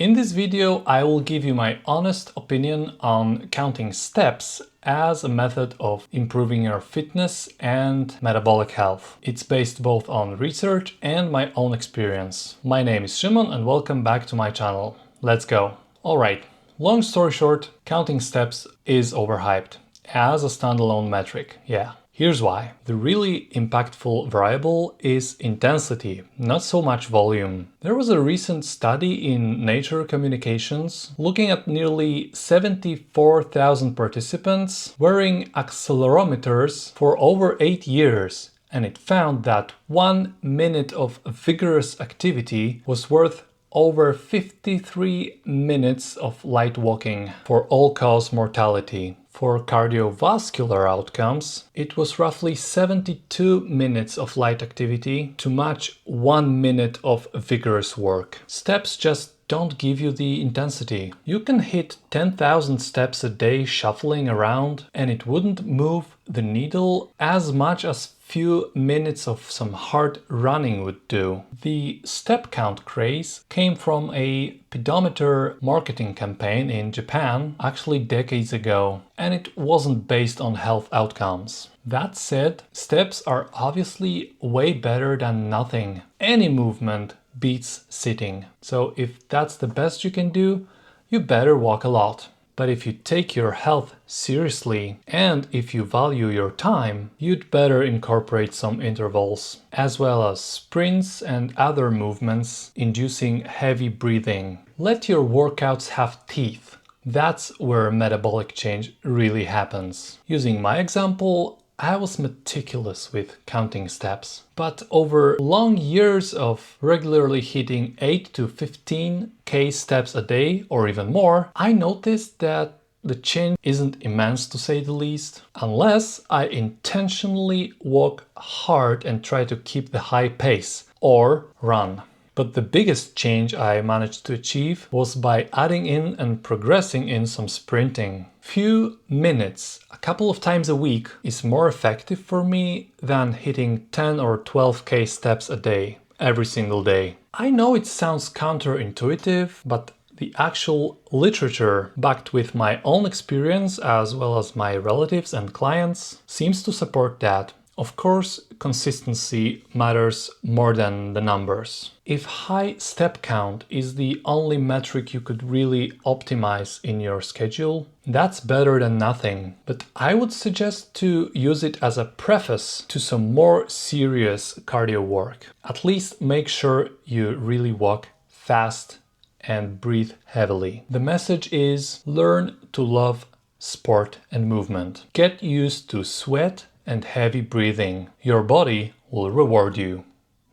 In this video, I will give you my honest opinion on counting steps as a method of improving your fitness and metabolic health. It's based both on research and my own experience. My name is Szymon and welcome back to my channel. Let's go. Alright, long story short, counting steps is overhyped as a standalone metric, yeah. Here's why. The really impactful variable is intensity, not so much volume. There was a recent study in Nature Communications looking at nearly 74,000 participants wearing accelerometers for over 8 years, and it found that 1 minute of vigorous activity was worth over 53 minutes of light walking for all-cause mortality. For cardiovascular outcomes, it was roughly 72 minutes of light activity to match 1 minute of vigorous work. Steps just don't give you the intensity. You can hit 10,000 steps a day shuffling around and it wouldn't move the needle as much as few minutes of some hard running would do. The step count craze came from a pedometer marketing campaign in Japan, actually decades ago, and it wasn't based on health outcomes. That said, steps are obviously way better than nothing. Any movement beats sitting. So if that's the best you can do, you better walk a lot. But if you take your health seriously and if you value your time, you'd better incorporate some intervals, as well as sprints and other movements inducing heavy breathing. Let your workouts have teeth. That's where metabolic change really happens. Using my example, I was meticulous with counting steps, but over long years of regularly hitting 8 to 15k steps a day or even more, I noticed that the change isn't immense to say the least, unless I intentionally walk hard and try to keep the high pace or run. But the biggest change I managed to achieve was by adding in and progressing in some sprinting. Few minutes, a couple of times a week, is more effective for me than hitting 10 or 12k steps a day, every single day. I know it sounds counterintuitive, but the actual literature, backed with my own experience as well as my relatives and clients, seems to support that. Of course, consistency matters more than the numbers. If high step count is the only metric you could really optimize in your schedule, that's better than nothing. But I would suggest to use it as a preface to some more serious cardio work. At least make sure you really walk fast and breathe heavily. The message is: learn to love sport and movement. Get used to sweat and heavy breathing. Your body will reward you.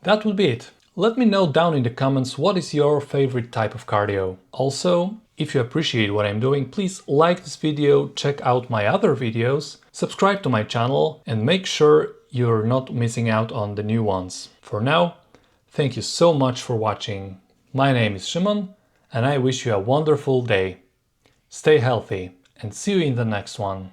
That would be it. Let me know down in the comments what is your favorite type of cardio. Also, if you appreciate what I'm doing, please like this video, check out my other videos, subscribe to my channel, and make sure you're not missing out on the new ones. For now, thank you so much for watching. My name is Szymon, and I wish you a wonderful day. Stay healthy and see you in the next one.